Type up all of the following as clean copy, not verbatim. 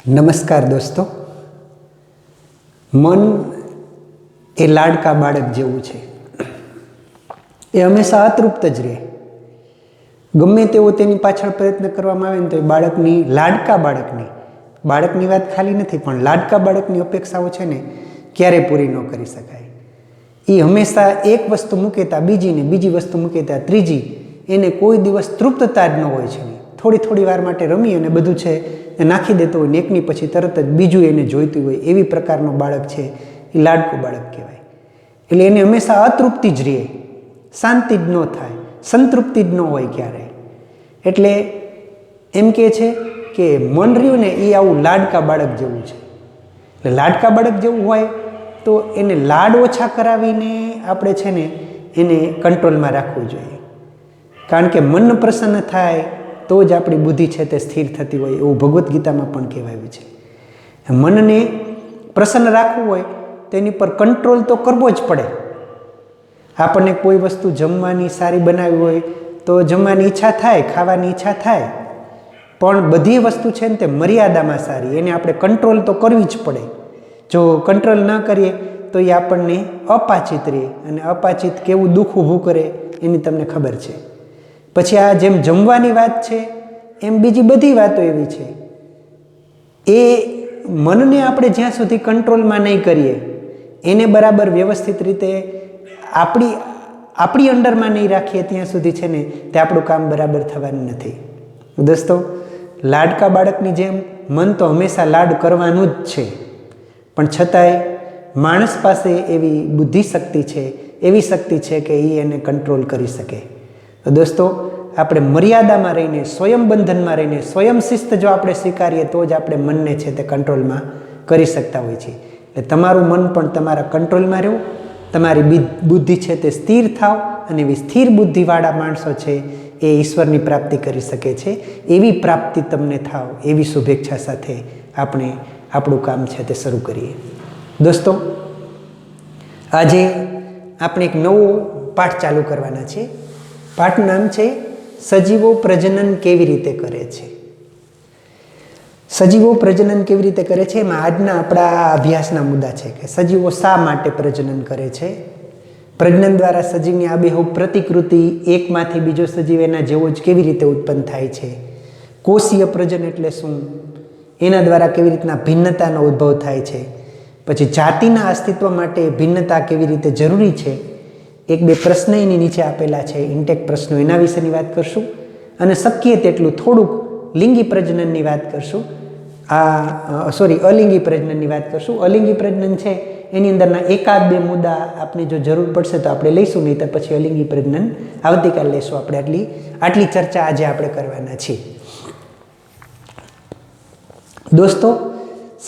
નમસ્કાર દોસ્તો, મન એ લાડકા બાળક જેવું છે. એ હંમેશા અતૃપ્ત જ રહે. ગમે તેવો તેની પાછળ પ્રયત્ન કરવામાં આવે ને તો એ લાડકા બાળકની વાત ખાલી નથી, પણ લાડકા બાળકની અપેક્ષાઓ છે ને ક્યારેય પૂરી ન કરી શકાય. એ હંમેશા એક વસ્તુ મૂકે ત્યાં બીજી ને બીજી વસ્તુ મૂકે ત્યાં ત્રીજી, એને કોઈ દિવસ તૃપ્તતા જ ન હોય છે. થોડી વાર માટે રમી અને બધું છે એ નાખી દેતો હોય ને એકની પછી તરત જ બીજું એને જોઈતું હોય, એવી પ્રકારનો બાળક છે એ લાડકું બાળક કહેવાય. એટલે એને હંમેશા અતૃપ્તિ જ રહે, શાંતિ જ ન થાય, સંતૃપ્તિ જ ન હોય ક્યારેય. એટલે એમ કહે છે કે મન રહ્યું ને એ આવું લાડકા બાળક જેવું છે. એટલે લાડકા બાળક જેવું હોય તો એને લાડ ઓછા કરાવીને આપણે છે ને એને કંટ્રોલમાં રાખવું જોઈએ. કારણ કે મન પ્રસન્ન થાય તો જ આપણી બુદ્ધિ છે તે સ્થિર થતી હોય, એવું ભગવદ્ ગીતામાં પણ કહેવાયું છે. મનને પ્રસન્ન રાખવું હોય તો એની પર કંટ્રોલ તો કરવો જ પડે. આપણને કોઈ વસ્તુ જમવાની સારી બનાવી હોય તો જમવાની ઈચ્છા થાય, ખાવાની ઈચ્છા થાય, પણ બધી વસ્તુ છે ને તે મર્યાદામાં સારી, એને આપણે કંટ્રોલ તો કરવી જ પડે. જો કંટ્રોલ ન કરીએ તો એ આપણને અપાચિત રહે, અને અપાચિત કેવું દુઃખ ઊભું કરે એની તમને ખબર છે. પછી આ જેમ જમવાની વાત છે એમ બીજી બધી વાતો એવી છે. એ મનને આપણે જ્યાં સુધી કંટ્રોલમાં નહીં કરીએ, એને બરાબર વ્યવસ્થિત રીતે આપણી અંડરમાં નહીં રાખીએ ત્યાં સુધી છે ને તે આપણું કામ બરાબર થવાનું નથી. દોસ્તો, લાડકા બાળકની જેમ મન તો હંમેશા લાડ કરવાનું જ છે, પણ છતાંય માણસ પાસે એવી બુદ્ધિ શક્તિ છે, એવી શક્તિ છે કે એ એને કંટ્રોલ કરી શકે. તો દોસ્તો, આપણે મર્યાદામાં રહીને, સ્વયં બંધનમાં રહીને, સ્વયં શિસ્ત જો આપણે સ્વીકારીએ તો જ આપણે મનને છે તે કંટ્રોલમાં કરી શકતા હોઈએ છીએ. એટલે તમારું મન પણ તમારા કંટ્રોલમાં રહેવું, તમારી બુદ્ધિ છે તે સ્થિર થાવ, અને એવી સ્થિર બુદ્ધિવાળા માણસો છે એ ઈશ્વરની પ્રાપ્તિ કરી શકે છે. એવી પ્રાપ્તિ તમને થાવ એવી શુભેચ્છા સાથે આપણે આપણું કામ છે તે શરૂ કરીએ. દોસ્તો, આજે આપણે એક નવો પાઠ ચાલુ કરવાના છે. પાઠનું નામ છે સજીવો પ્રજનન કેવી રીતે કરે છે. સજીવો પ્રજનન કેવી રીતે કરે છે એમાં આજના આપણા અભ્યાસના મુદ્દા છે કે સજીવો શા માટે પ્રજનન કરે છે. પ્રજનન દ્વારા સજીવની આબેહૂબ પ્રતિકૃતિ એકમાંથી બીજો સજીવ એના જેવો જ કેવી રીતે ઉત્પન્ન થાય છે. કોષીય પ્રજનન એટલે શું, એના દ્વારા કેવી રીતના ભિન્નતાનો ઉદ્ભવ થાય છે. પછી જાતિના અસ્તિત્વ માટે ભિન્નતા કેવી રીતે જરૂરી છે. એક બે પ્રશ્ન એની નીચે આપેલા છે, ઇન્ટેક પ્રશ્નો, એના વિશેની વાત કરશું. અને શક્ય તેટલું થોડુંક લિંગી પ્રજનનની વાત કરશું. અલિંગી પ્રજનનની વાત કરશું. અલિંગી પ્રજનન છે એની અંદરના એકાદ બે મુદ્દા આપણે જો જરૂર પડશે તો આપણે લઈશું, નહીં તો પછી અલિંગી પ્રજનન આવતીકાલે લઈશું. આપણે આટલી ચર્ચા આજે આપણે કરવાના છીએ. દોસ્તો,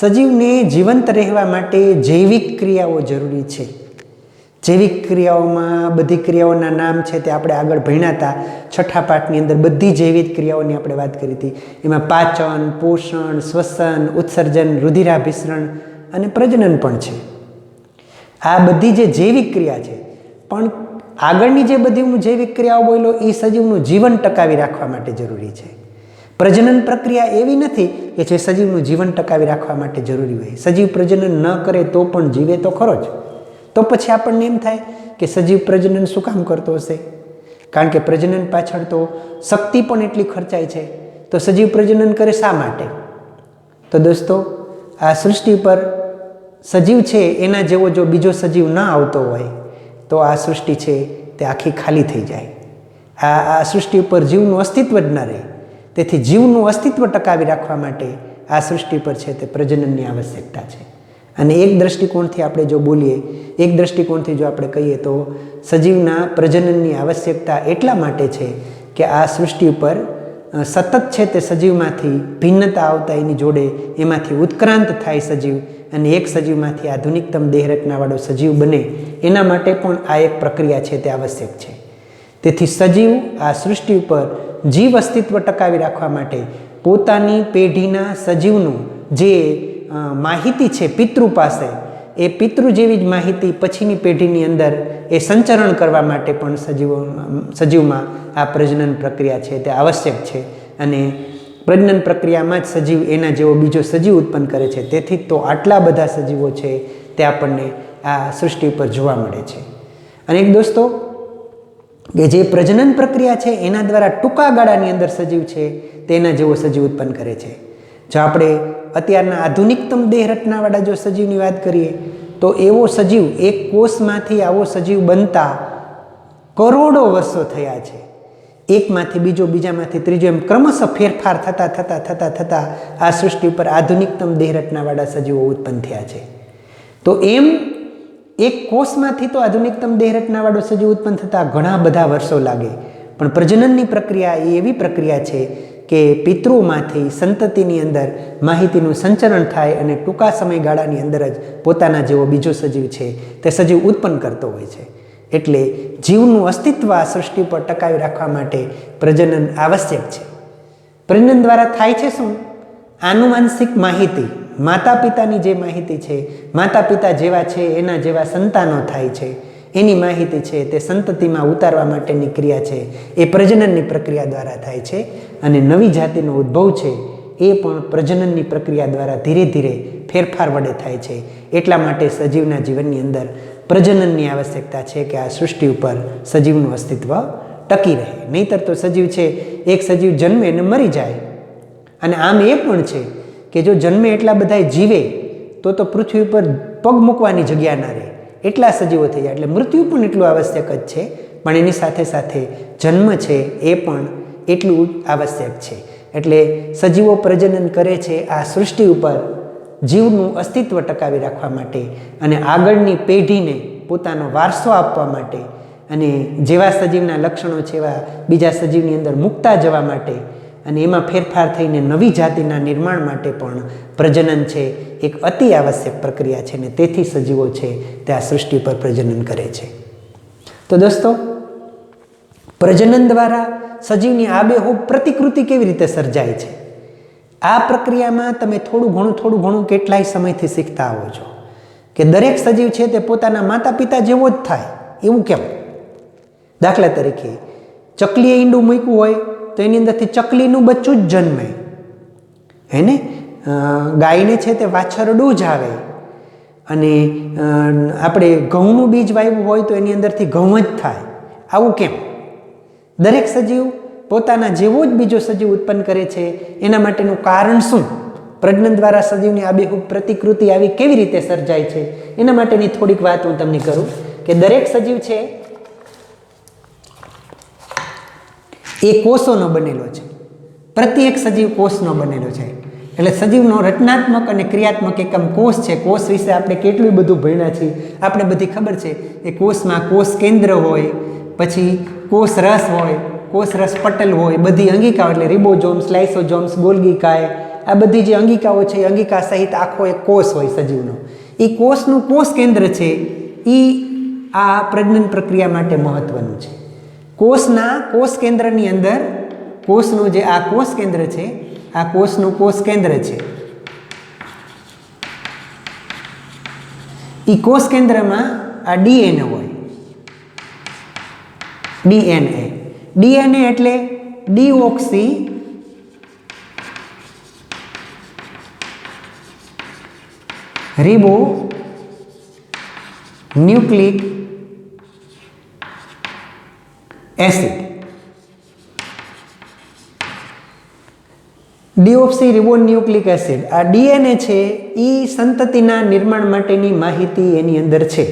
સજીવને જીવંત રહેવા માટે જૈવિક ક્રિયાઓ જરૂરી છે. જૈવિક ક્રિયાઓમાં બધી ક્રિયાઓના નામ છે તે આપણે આગળ ભણ્યા હતા. છઠ્ઠા પાઠની અંદર બધી જૈવિક ક્રિયાઓની આપણે વાત કરી હતી. એમાં પાચન, પોષણ, શ્વસન, ઉત્સર્જન, રુધિરાભિસરણ અને પ્રજનન પણ છે. આ બધી જે જૈવિક ક્રિયા છે, પણ આગળની જે બધી હું જૈવિક ક્રિયાઓ બોલ્યો એ સજીવનું જીવન ટકાવી રાખવા માટે જરૂરી છે. પ્રજનન પ્રક્રિયા એવી નથી કે જે સજીવનું જીવન ટકાવી રાખવા માટે જરૂરી હોય. સજીવ પ્રજનન ન કરે તો પણ જીવે તો ખરો જ. તો પછી આપણને એમ થાય કે સજીવ પ્રજનન શું કામ કરતો હશે, કારણ કે પ્રજનન પાછળ તો શક્તિ પણ એટલી ખર્ચાય છે. તો સજીવ પ્રજનન કરે શા માટે? તો દોસ્તો, આ સૃષ્ટિ પર સજીવ છે એના જેવો જો બીજો સજીવ ના આવતો હોય તો આ સૃષ્ટિ છે તે આખી ખાલી થઈ જાય. આ સૃષ્ટિ ઉપર જીવનું અસ્તિત્વ જ ન રહે. તેથી જીવનું અસ્તિત્વ ટકાવી રાખવા માટે આ સૃષ્ટિ પર છે તે પ્રજનનની આવશ્યકતા છે. અને એક દ્રષ્ટિકોણથી આપણે જો બોલીએ, એક દ્રષ્ટિકોણથી જો આપણે કહીએ તો સજીવના પ્રજનનની આવશ્યકતા એટલા માટે છે કે આ સૃષ્ટિ ઉપર સતત છે તે સજીવમાંથી ભિન્નતા આવતા એની જોડે એમાંથી ઉત્ક્રાંત થાય સજીવ, અને એક સજીવમાંથી આધુનિકતમ દેહરચનાવાળો સજીવ બને, એના માટે પણ આ એક પ્રક્રિયા છે તે આવશ્યક છે. તેથી સજીવ આ સૃષ્ટિ ઉપર જીવ અસ્તિત્વ ટકાવી રાખવા માટે પોતાની પેઢીના સજીવનું જે માહિતી છે પિતૃ પાસે, એ પિતૃ જેવી જ માહિતી પછીની પેઢીની અંદર એ સંચરણ કરવા માટે પણ સજીવમાં આ પ્રજનન પ્રક્રિયા છે તે આવશ્યક છે. અને પ્રજનન પ્રક્રિયામાં જ સજીવ એના જેવો બીજો સજીવ ઉત્પન્ન કરે છે. તેથી તો આટલા બધા સજીવો છે તે આપણને આ સૃષ્ટિ ઉપર જોવા મળે છે. અને એક દોસ્તો, કે જે પ્રજનન પ્રક્રિયા છે એના દ્વારા ટૂંકા ગાળાની અંદર સજીવ છે તેના જેવો સજીવ ઉત્પન્ન કરે છે. જો આપણે અત્યારના આધુનિકતમ દેહ રચનાવાળા જો સજીવની વાત કરીએ તો એવો સજીવ, એક કોષમાંથી આવો સજીવ બનતા કરોડો વર્ષો થયા છે. એકમાંથી બીજો, બીજામાંથી ત્રીજો, એમ ક્રમશઃ ફેરફાર થતાં આ સૃષ્ટિ ઉપર આધુનિકતમ દેહ રચનાવાળા સજીવો ઉત્પન્ન થયા છે. તો એમ એક કોષમાંથી તો આધુનિકતમ દેહ રચનાવાળો સજીવ ઉત્પન્ન થતાં ઘણા બધા વર્ષો લાગે, પણ પ્રજનનની પ્રક્રિયા એ એવી પ્રક્રિયા છે કે પિતૃમાંથી સંતતિની અંદર માહિતીનું સંચરણ થાય અને ટૂંકા સમયગાળાની અંદર જ પોતાના જેવો બીજો સજીવ છે તે સજીવ ઉત્પન્ન કરતો હોય છે. એટલે જીવનું અસ્તિત્વ આ સૃષ્ટિ પર ટકાવી રાખવા માટે પ્રજનન આવશ્યક છે. પ્રજનન દ્વારા થાય છે શું? આનુવાંશિક માહિતી, માતા પિતાની જે માહિતી છે, માતા પિતા જેવા છે એના જેવા સંતાનો થાય છે, એની માહિતી છે તે સંતતિમાં ઉતારવા માટેની ક્રિયા છે એ પ્રજનનની પ્રક્રિયા દ્વારા થાય છે. અને નવી જાતિનો ઉદ્ભવ છે એ પણ પ્રજનનની પ્રક્રિયા દ્વારા ધીરે ધીરે ફેરફાર વડે થાય છે. એટલા માટે સજીવના જીવનની અંદર પ્રજનનની આવશ્યકતા છે કે આ સૃષ્ટિ ઉપર સજીવનું અસ્તિત્વ ટકી રહે. નહીંતર તો સજીવ છે, એક સજીવ જન્મે અને મરી જાય. અને આમ એ પણ છે કે જો જન્મે એટલા બધા જીવે તો પૃથ્વી ઉપર પગ મૂકવાની જગ્યા ના રહે, એટલા સજીવો થઈ જાય. એટલે મૃત્યુ પણ એટલું આવશ્યક જ છે, પણ એની સાથે સાથે જન્મ છે એ પણ એટલું આવશ્યક છે. એટલે સજીવો પ્રજનન કરે છે આ સૃષ્ટિ ઉપર જીવનું અસ્તિત્વ ટકાવી રાખવા માટે અને આગળની પેઢીને પોતાનો વારસો આપવા માટે, અને જેવા સજીવના લક્ષણો છે એવા બીજા સજીવની અંદર મૂકતા જવા માટે, અને એમાં ફેરફાર થઈને નવી જાતિના નિર્માણ માટે પણ પ્રજનન છે એક અતિ આવશ્યક પ્રક્રિયા છે. ને તેથી સજીવો છે તે આ સૃષ્ટિ પર પ્રજનન કરે છે. તો દોસ્તો, પ્રજનન દ્વારા સજીવની આબેહૂબ પ્રતિકૃતિ કેવી રીતે સર્જાય છે, આ પ્રક્રિયામાં તમે થોડું ઘણું કેટલાય સમયથી શીખતા આવો છો કે દરેક સજીવ છે તે પોતાના માતા પિતા જેવો જ થાય. એવું કેમ? દાખલા તરીકે ચકલીએ ઈંડું મૂક્યું હોય તો એની અંદરથી ચકલીનું બચ્ચું જ જન્મે. એને ગાયને છે તે વાછરડું જ આવે. અને આપણે ઘઉંનું બીજ વાવ્યું હોય તો એની અંદરથી ઘઉં જ થાય. આવું કેમ? દરેક સજીવ પોતાના જેવો જ બીજો સજીવ ઉત્પન્ન કરે છે. એના માટેનું કારણ શું? પ્રજનન દ્વારા સજીવની આબેહૂબ પ્રતિકૃતિ આવી કેવી રીતે સર્જાય છે એના માટેની થોડીક વાત હું તમને કરું કે દરેક સજીવ છે એ કોષોનો બનેલો છે. પ્રત્યેક સજીવ કોષનો બનેલો છે. એટલે સજીવનો રચનાત્મક અને ક્રિયાત્મક એકમ કોષ છે. કોષ વિશે આપણે કેટલું બધું ભણ્યા છીએ, આપણે બધી ખબર છે કે કોષમાં કોષ કેન્દ્ર હોય, પછી કોષ રસ હોય, કોષ રસ પટલ હોય, બધી અંગિકાઓ એટલે રિબોઝોમ્સ, લાઇસોઝોમ્સ, ગોલ્ગી કાય, આ બધી જે અંગિકાઓ છે એ અંગિકા સહિત આખો એક કોષ હોય સજીવનો. એ કોષનું કોષ કેન્દ્ર છે એ આ પ્રજનન પ્રક્રિયા માટે મહત્વનું છે. કોષના કોષ કેન્દ્રની અંદર કોષનું જે આ કોષ કેન્દ્ર છે, આ કોષનું કોષ કેન્દ્ર છે. એ કોષ કેન્દ્રમાં આ ડીએનએ હોય. ડીએનએ એટલે deoxyribonucleic acid. Deoxyribonucleic acid, આ ડીએનએ છે એ સંતતિના નિર્માણ માટેની માહિતી એની અંદર છે.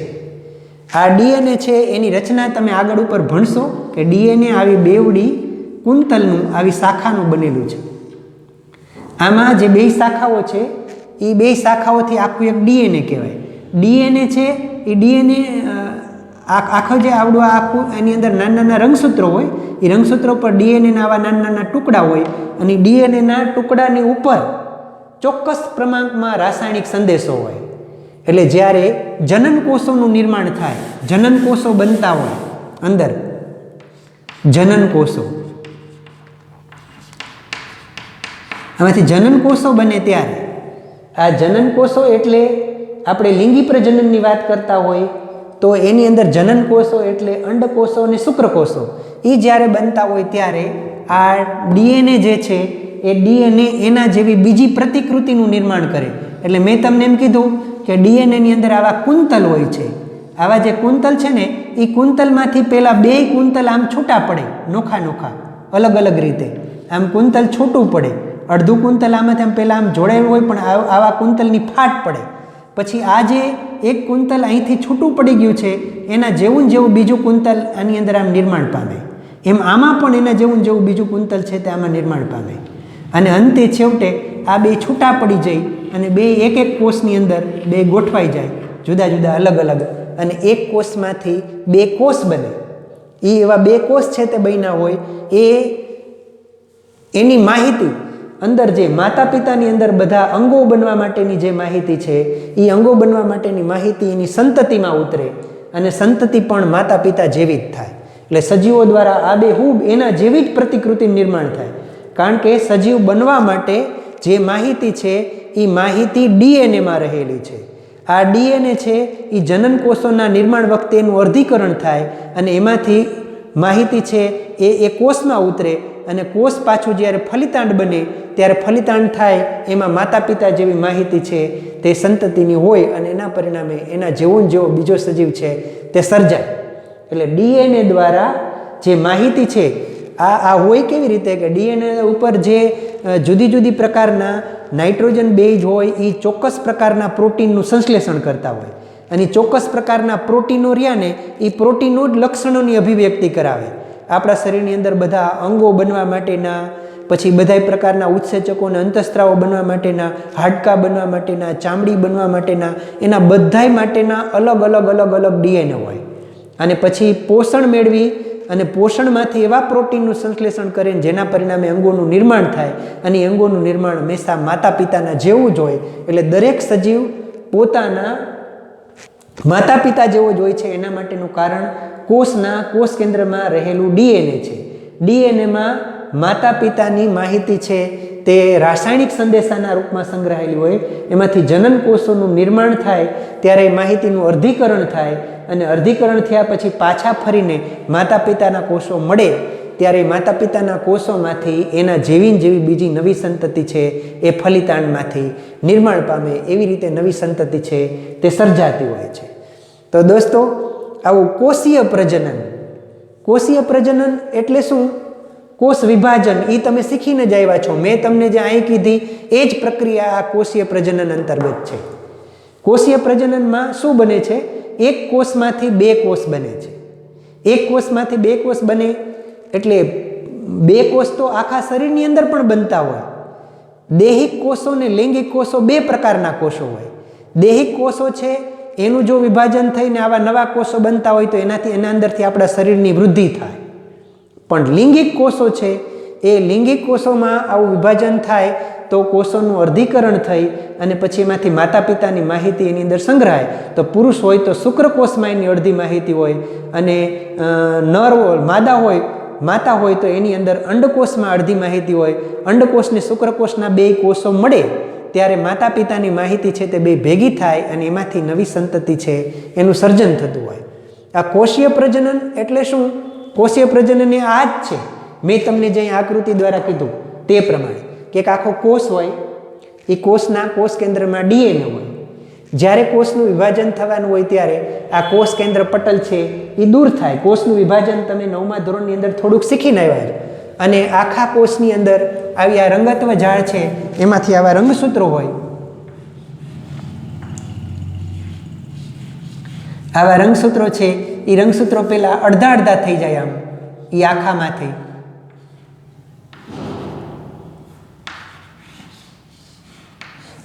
આ ડીએનએ છે એની રચના તમે આગળ ઉપર ભણશો કે ડીએનએ આવી બેવડી કુંતલનું આવી શાખાનું બનેલું છે. આમાં જે બે શાખાઓ છે એ બે શાખાઓથી આખું એક ડીએનએ કહેવાય. ડીએનએ છે એ ડીએનએ આખો જે આવડું આખું એની અંદર નાના રંગસૂત્રો હોય, એ રંગસૂત્રો પર ડીએનએના આવા નાના ટુકડા હોય અને ડીએનએના ટુકડાની ઉપર ચોક્કસ ક્રમાંકમાં રાસાયણિક સંદેશો હોય. એટલે જ્યારે જનન કોષોનું નિર્માણ થાય, જનન કોષો બનતા હોય અંદર, જનન કોષો, આમાંથી જનન કોષો બને ત્યારે આ જનન કોષો એટલે આપણે લિંગી પ્રજનનની વાત કરતા હોય તો એની અંદર જનન કોષો એટલે અંડકોષો અને શુક્રકોષો એ જ્યારે બનતા હોય ત્યારે આ ડીએનએ જે છે એ ડીએનએ એના જેવી બીજી પ્રતિકૃતિનું નિર્માણ કરે. એટલે મેં તમને એમ કીધું કે ડીએનએની અંદર આવા કુંતલ હોય છે. આવા જે કુંતલ છે ને એ કુંતલમાંથી પહેલાં 2 કુંતલ આમ છૂટા પડે, નોખા નોખા અલગ અલગ રીતે આમ કુંતલ છૂટું પડે. અડધું કુંતલ આમાંથી આમ પહેલાં આમ જોડાયું હોય, પણ આવા કુંતલની ફાટ પડે. પછી આ જે એક કુંતલ અહીંથી છૂટું પડી ગયું છે એના જેવું જેવું બીજું કુંતલ આની અંદર આમ નિર્માણ પામે. એમ આમાં પણ એના જેવું જેવું બીજું કુંતલ છે તે આમાં નિર્માણ પામે. અને અંતે છેવટે આ 2 છૂટા પડી જાય અને 2 એક એક કોષની અંદર 2 ગોઠવાઈ જાય, જુદા જુદા અલગ અલગ, અને એક કોષમાંથી 2 કોષ બને. એ એવા 2 કોષ છે તે બન્યા હોય એની માહિતી અંદર જે માતા પિતાની અંદર બધા અંગો બનવા માટેની જે માહિતી છે એ અંગો બનવા માટેની માહિતી એની સંતતિમાં ઉતરે અને સંતતિ પણ માતા પિતા જેવી જ થાય. એટલે સજીવો દ્વારા આ બેહૂબ એના જેવી જ પ્રતિકૃતિનું નિર્માણ થાય. કારણ કે સજીવ બનવા માટે જે માહિતી છે એ માહિતી ડીએનએમાં રહેલી છે. આ ડીએનએ છે એ જનન કોષોના નિર્માણ વખતે એનું અર્ધીકરણ થાય અને એમાંથી માહિતી છે એ કોષમાં ઉતરે અને કોષ પાછું જ્યારે ફલિતાંડ બને ત્યારે ફલિતાંડ થાય એમાં માતા પિતા જેવી માહિતી છે તે સંતતિની હોય અને એના પરિણામે એના જેવો જેવો બીજો સજીવ છે તે સર્જાય. એટલે ડીએનએ દ્વારા જે માહિતી છે આ હોય કેવી રીતે કે ડીએનએ ઉપર જે જુદી જુદી પ્રકારના નાઇટ્રોજન બેઝ હોય એ ચોક્કસ પ્રકારના પ્રોટીનનું સંશ્લેષણ કરતા હોય અને ચોક્કસ પ્રકારના પ્રોટીનો રહ્યા ને એ પ્રોટીનો જ લક્ષણોની અભિવ્યક્તિ કરાવે. આપણા શરીરની અંદર બધા અંગો બનવા માટેના, પછી બધા પ્રકારના ઉત્સેચકો અને અંતઃસ્ત્રાવો બનવા માટેના, હાડકાં બનવા માટેના, ચામડી બનવા માટેના, એના બધાય માટેના અલગ અલગ અલગ અલગ ડીએનએ હોય. અને પછી પોષણ મેળવી અને પોષણમાંથી એવા પ્રોટીનનું સંશ્લેષણ કરીને જેના પરિણામે અંગોનું નિર્માણ થાય અને એ અંગોનું નિર્માણ હંમેશા માતા પિતાના જેવું જ હોય. એટલે દરેક સજીવ પોતાના માતા પિતા જેવો જ હોય છે. એના માટેનું કારણ કોષ કેન્દ્રમાં રહેલું ડીએનએ છે. ડીએનએમાં માતા પિતાની માહિતી છે તે રાસાયણિક સંદેશાના રૂપમાં સંગ્રહાયેલી હોય. એમાંથી જનન કોષોનું નિર્માણ થાય ત્યારે માહિતીનું અર્ધીકરણ થાય અને અર્ધીકરણ થયા પછી પાછા ફરીને માતા પિતાના કોષો મળે ત્યારે માતા પિતાના કોષોમાંથી એના જેવી બીજી નવી સંતતિ છે એ ફલિતાંડમાંથી નિર્માણ પામે. એવી રીતે નવી સંતતિ છે તે સર્જાતી હોય છે. તો દોસ્તો, આવું કોષીય પ્રજનન એટલે શું? કોષ વિભાજન એ તમે શીખીને જ આવ્યા છો. મેં તમને જે અહીં કીધી એ જ પ્રક્રિયા આ કોષીય પ્રજનન અંતર્ગત છે. કોષીય પ્રજનનમાં શું બને છે? એક કોષમાંથી 2 કોષ બને છે. એક કોષમાંથી 2 કોષ બને એટલે 2 કોષ તો આખા શરીરની અંદર પણ બનતા હોય. દૈહિક કોષો ને લૈંગિક કોષો 2 પ્રકારના કોષો હોય. દૈહિક કોષો છે એનું જો વિભાજન થઈને આવા નવા કોષો બનતા હોય તો એના અંદરથી આપણા શરીરની વૃદ્ધિ થાય. પણ લિંગિક કોષો છે એ લિંગિક કોષોમાં આવું વિભાજન થાય તો કોષોનું અર્ધીકરણ થઈ અને પછી એમાંથી માતા પિતાની માહિતી એની અંદર સંગ્રહાય. તો પુરુષ હોય તો શુક્રકોષમાં એની અડધી માહિતી હોય અને નર માતા હોય તો એની અંદર અંડકોષમાં અડધી માહિતી હોય. અંડકોષ ને શુક્રકોષના 2 કોષો મળે ત્યારે માતા પિતાની માહિતી છે તે 2 ભેગી થાય અને એમાંથી નવી સંતતિ છે એનું સર્જન થતું હોય. આ કોષીય પ્રજનન એટલે શું? કોષીય પ્રજનન એ આ જ છે. મેં તમને જે આકૃતિ દ્વારા કીધું તે પ્રમાણે કે એક આખો કોષ હોય, એ કોષના કોષ કેન્દ્રમાં ડીએનએ હોય. જ્યારે કોષનું વિભાજન થવાનું હોય ત્યારે આ કોષ કેન્દ્ર પટલ છે એ દૂર થાય. કોષનું વિભાજન તમે 9મા ધોરણની અંદર થોડુંક શીખીને આવ્યા છો. અને આખા કોષની અંદર આવી આ રંગત્વ ઝાડ છે એમાંથી આવા રંગસૂત્રો હોય. આવા રંગસૂત્રો છે એ રંગસૂત્રો પહેલા અડધા થઈ જાય આમ એ આખામાંથી.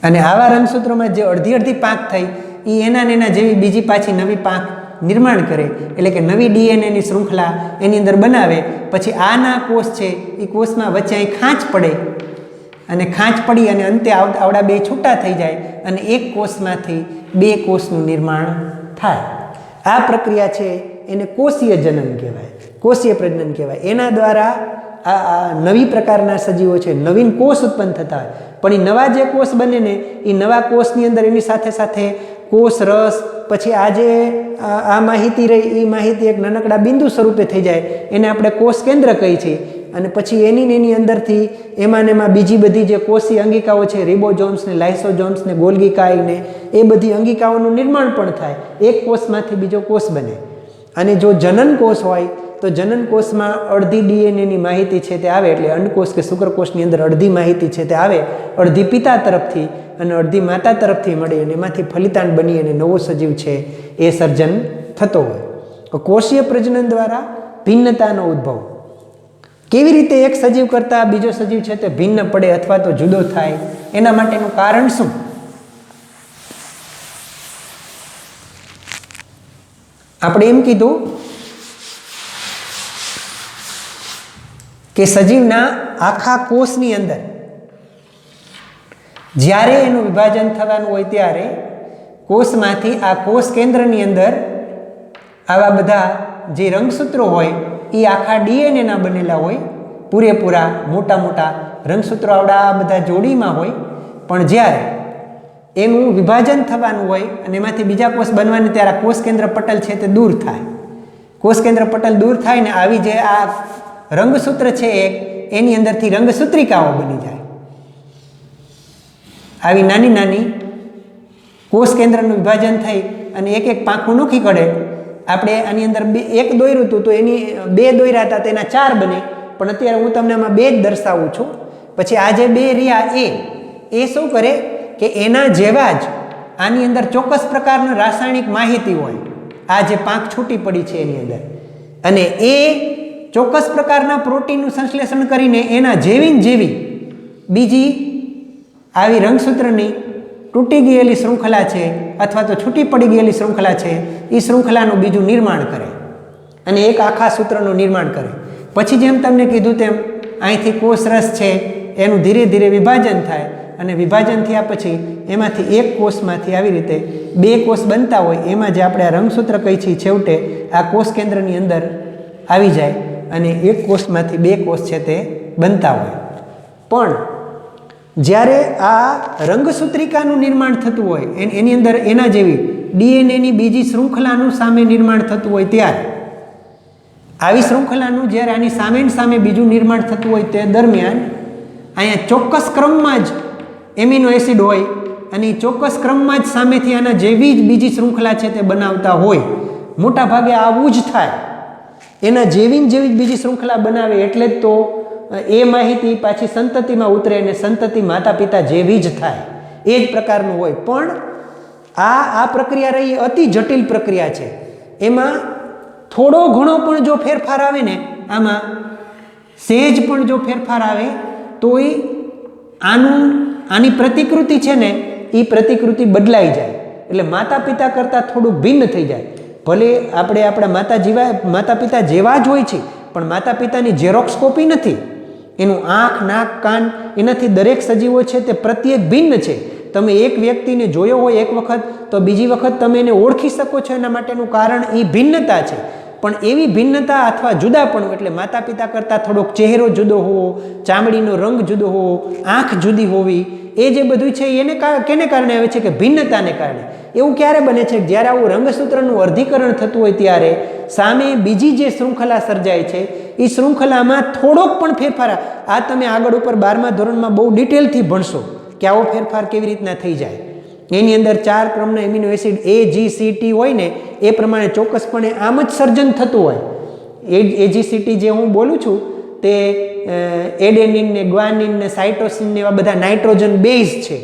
અને આવા રંગસૂત્રોમાં જે અડધી પાંખ થઈ એ એના જેવી બીજી પાછી નવી પાંખ નિર્માણ કરે. એટલે કે નવી ડીએનએની શૃંખલા એની અંદર બનાવે. પછી આના કોષ છે એ કોષમાં વચ્ચે અહીં ખાંચ પડે અને ખાંચ પડી અને અંતે આવડા 2 છૂટા થઈ જાય અને એક કોષમાંથી 2 કોષનું નિર્માણ થાય. આ પ્રક્રિયા છે એને કોષીય જનન કહેવાય, કોષીય પ્રજનન કહેવાય. એના દ્વારા આ નવી પ્રકારના સજીવો છે, નવીન કોષ ઉત્પન્ન થતા હોય. પણ એ નવા જે કોષ બને ને એ નવા કોષની અંદર એની સાથે કોષ રસ, પછી આ જે આ માહિતી રહી એ માહિતી એક નાનકડા બિંદુ સ્વરૂપે થઈ જાય. એને આપણે કોષ કેન્દ્ર કહીએ છીએ. અને પછી એની અંદરથી એમાં ને એમાં બીજી બધી જે કોષી અંગિકાઓ છે, રિબોઝોમ્સ ને લાઇસોઝોમ્સ ને ગોલ્ગી કાય ને એ બધી અંગિકાઓનું નિર્માણ પણ થાય, એક કોષમાંથી બીજો કોષ બને. અને જો જનન કોષ હોય તો જનન કોષમાં અડધી ડીએનએની માહિતી છે તે આવે, એટલે અંડકોષ કે શુક્રકોષની અંદર અડધી માહિતી છે તે આવે, અડધી પિતા તરફથી અને અડધી માતા તરફથી મળે, અને એમાંથી ફલિતાંડ બની અને નવો સજીવ છે એ સર્જન થતો હોય. કોષીય પ્રજનન દ્વારા ભિન્નતાનો ઉદ્ભવ. કેવી રીતે એક સજીવ કરતાં બીજો સજીવ છે તે ભિન્ન પડે અથવા તો જુદો થાય, એના માટેનું કારણ શું? આપણે એમ કીધું કે સજીવના આખા કોષની અંદર જ્યારે એનું વિભાજન થવાનું હોય ત્યારે કોષમાંથી આ કોષ કેન્દ્રની અંદર આવા બધા જે રંગસૂત્રો હોય એ આખા ડીએનએના બનેલા હોય, પૂરેપૂરા મોટા મોટા રંગસૂત્રો આવડા બધા જોડીમાં હોય. પણ જ્યારે એનું વિભાજન થવાનું હોય અને એમાંથી બીજા કોષ બનવાની ત્યારે કોષ કેન્દ્ર પટલ છે તે દૂર થાય. કોષ કેન્દ્ર પટલ દૂર થાય ને આવી જે આ રંગસૂત્ર છે એની અંદરથી રંગસૂત્રિકાઓ બની જાય. આવી નાની નાની કોષ કેન્દ્રનું વિભાજન થઈ અને એક એક પાંખું નોખી કાઢે. આપણે આની અંદર એક દોર્યું હતું તો એની બે દોર્યા હતા તેના 4 બને, પણ અત્યારે હું તમને આમાં 2 જ દર્શાવું છું. પછી આ જે 2 રહ્યા એ શું કરે કે એના જેવા જ આની અંદર ચોક્કસ પ્રકારની રાસાયણિક માહિતી હોય, આ જે પાંખ છૂટી પડી છે એની અંદર, અને એ ચોક્કસ પ્રકારના પ્રોટીનનું સંશ્લેષણ કરીને એના જેવી બીજી આવી રંગસૂત્રની તૂટી ગયેલી શૃંખલા છે અથવા તો છૂટી પડી ગયેલી શૃંખલા છે એ શૃંખલાનું બીજું નિર્માણ કરે અને એક આખા સૂત્રનું નિર્માણ કરે. પછી જેમ તમને કીધું તેમ અહીંથી કોષરસ છે એનું ધીરે ધીરે વિભાજન થાય, અને વિભાજન થયા પછી એમાંથી એક કોષમાંથી આવી રીતે 2 કોષ બનતા હોય. એમાં જે આપણે આ રંગસૂત્ર કહી છીએ છેવટે આ કોષ કેન્દ્રની અંદર આવી જાય અને એક કોષમાંથી 2 કોષ છે તે બનતા હોય. પણ જ્યારે આ રંગસૂત્રિકાનું નિર્માણ થતું હોય એની અંદર એના જેવી ડીએનએની બીજી શૃંખલાનું સામે નિર્માણ થતું હોય ત્યારે આવી શૃંખલાનું જ્યારે આની સામે બીજું નિર્માણ થતું હોય તે દરમિયાન અહીંયા ચોક્કસ ક્રમમાં જ એમિનો એસિડ હોય અને ચોક્કસ ક્રમમાં જ સામેથી આના જેવી જ બીજી શૃંખલા છે તે બનાવતા હોય. મોટા ભાગે આવું જ થાય, એના જેવી જ બીજી શૃંખલા બનાવે એટલે જ તો એ માહિતી પાછી સંતતિમાં ઉતરે અને સંતતિ માતા પિતા જેવી જ થાય, એ જ પ્રકારનું હોય. પણ આ પ્રક્રિયા રહી અતિ જટિલ પ્રક્રિયા છે. એમાં થોડો ઘણો પણ જો ફેરફાર આવે ને, આમાં સહેજ પણ જો ફેરફાર આવે તો આની પ્રતિકૃતિ છે ને એ પ્રતિકૃતિ બદલાઈ જાય, એટલે માતા પિતા કરતાં થોડુંક ભિન્ન થઈ જાય. ભલે આપણે આપણા માતા પિતા જેવા જ હોય છે, પણ માતા પિતાની ઝેરોક્સ કોપી નથી. એનું આંખ, નાક, કાન એનાથી દરેક સજીવો છે તે પ્રત્યેક ભિન્ન છે. તમે એક વ્યક્તિને જોયો હોય એક વખત તો બીજી વખત તમે એને ઓળખી શકો છો, એના માટેનું કારણ એ ભિન્નતા છે. પણ એવી ભિન્નતા અથવા જુદાપણું એટલે માતા પિતા કરતાં થોડોક ચહેરો જુદો હોવો, ચામડીનો રંગ જુદો હોવો, આંખ જુદી હોવી, એ જે બધું છે એને કેને કારણે આવે છે કે ભિન્નતાને કારણે. એવું ક્યારે બને છે કે જ્યારે આવું રંગસૂત્રનું અર્ધીકરણ થતું હોય ત્યારે સામે બીજી જે શૃંખલા સર્જાય છે એ શૃંખલામાં થોડોક પણ ફેરફાર, આ તમે આગળ ઉપર 12મા ધોરણમાં બહુ ડિટેલથી ભણશો કે આવો ફેરફાર કેવી રીતના થઈ જાય. એની અંદર 4 ક્રમના એમિનો એસિડ AGCT હોય ને એ પ્રમાણે ચોક્કસપણે આમ જ સર્જન થતું હોય. AGCT જે હું બોલું છું તે એડેનિન ને ગ્વાનિન ને સાઇટોસિન ને એવા બધા નાઇટ્રોજન બેઝ છે.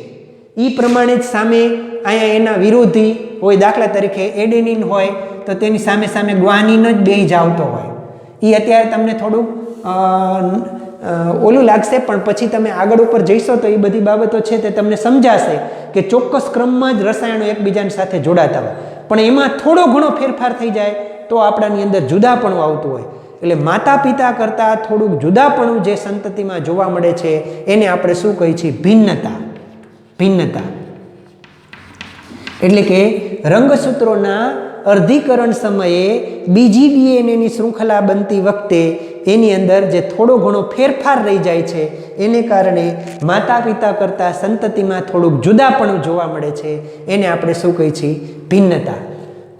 એ પ્રમાણે જ સામે અહીંયા એના વિરોધી હોય. દાખલા તરીકે એડેનિન હોય તો તેની સામે ગ્વાનિન જ બેઝ આવતો હોય. એ અત્યારે તમને થોડુંક ઓલું લાગશે, પણ પછી તમે આગળ ઉપર જઈશો તો એ બધી બાબતો છે તે તમને સમજાશે કે ચોક્કસ ક્રમમાં જ રસાયણો એકબીજાની સાથે જોડાતા હોય. પણ એમાં થોડો ઘણો ફેરફાર થઈ જાય તો આપણાની અંદર જુદાપણું આવતું હોય. એટલે માતા પિતા કરતાં થોડુંક જુદાપણું જે સંતતિમાં જોવા મળે છે એને આપણે શું કહીએ છીએ? ભિન્નતા. એટલે કે રંગસૂત્રોના અર્ધીકરણ સમયે બીજી ડીએનએની શૃંખલા બનતી વખતે એની અંદર જે થોડો ઘણો ફેરફાર રહી જાય છે એને કારણે માતા પિતા કરતાં સંતતિમાં થોડુંક જુદાપણું જોવા મળે છે. એને આપણે શું કહીએ છીએ? ભિન્નતા.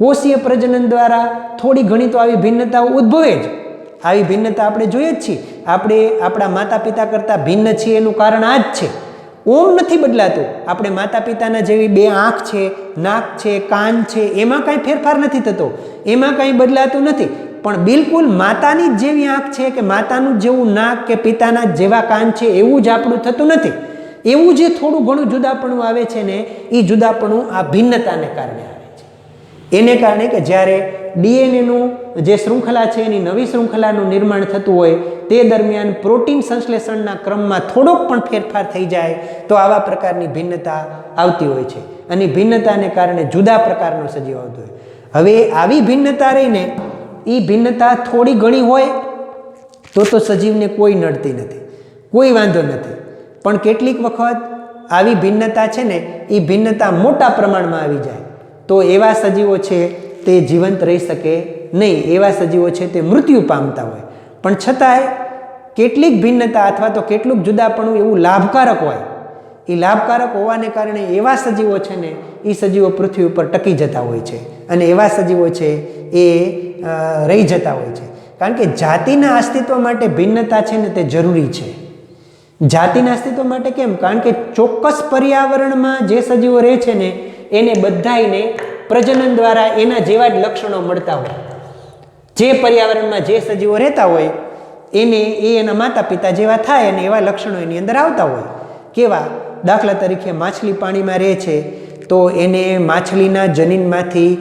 કોષીય પ્રજનન દ્વારા થોડી ઘણી તો આવી ભિન્નતાઓ ઉદ્ભવે જ. આવી ભિન્નતા આપણે જોઈએ જ છીએ. આપણે આપણા માતા પિતા કરતાં ભિન્ન છીએ એનું કારણ આ જ છે. ઓમ નથી બદલાતું. આપણે માતા પિતાના જેવી બે આંખ છે, નાક છે, કાન છે, એમાં કાંઈ ફેરફાર નથી થતો, એમાં કાંઈ બદલાતું નથી. પણ બિલકુલ માતાની જ જેવી આંખ છે કે માતાનું જેવું નાક કે પિતાના જેવા કાન છે એવું જ આપણું થતું નથી. એવું જે થોડું ઘણું જુદાપણું આવે છે ને, એ જુદાપણું આ ભિન્નતાને કારણે આવે છે. એને કારણે કે જ્યારે ડીએનએનું જે શૃંખલા છે એની નવી શૃંખલાનું નિર્માણ થતું હોય તે દરમિયાન પ્રોટીન સંશ્લેષણના ક્રમમાં થોડોક પણ ફેરફાર થઈ જાય તો આવા પ્રકારની ભિન્નતા આવતી હોય છે. અને ભિન્નતાને કારણે જુદા પ્રકારનો સજીવ આવતો હોય. હવે આવી ભિન્નતા રહીને એ ભિન્નતા થોડી ઘણી હોય તો સજીવને કોઈ નડતી નથી, કોઈ વાંધો નથી. પણ કેટલીક વખત આવી ભિન્નતા છે ને, એ ભિન્નતા મોટા પ્રમાણમાં આવી જાય તો એવા સજીવો છે તે જીવંત રહી શકે નહીં. એવા સજીવો છે તે મૃત્યુ પામતા હોય. પણ છતાંય કેટલીક ભિન્નતા અથવા તો કેટલુંક જુદાપણું એવું લાભકારક હોય. એ લાભકારક હોવાને કારણે એવા સજીવો છે ને, એ સજીવો પૃથ્વી ઉપર ટકી જતા હોય છે અને એવા સજીવો છે એ રહી જતા હોય છે. કારણ કે જાતિના અસ્તિત્વ માટે ભિન્નતા છે ને તે જરૂરી છે. જાતિના અસ્તિત્વ માટે કેમ? કારણ કે ચોક્કસ પર્યાવરણમાં જે સજીવો રહે છે ને એને બધાને પ્રજનન દ્વારા એના જેવા જ લક્ષણો મળતા હોય. જે પર્યાવરણમાં જે સજીવો રહેતા હોય એના માતા પિતા જેવા થાય અને એવા લક્ષણો એની અંદર આવતા હોય. કેવા? દાખલા તરીકે માછલી પાણીમાં રહે છે તો એને માછલીના જનીનમાંથી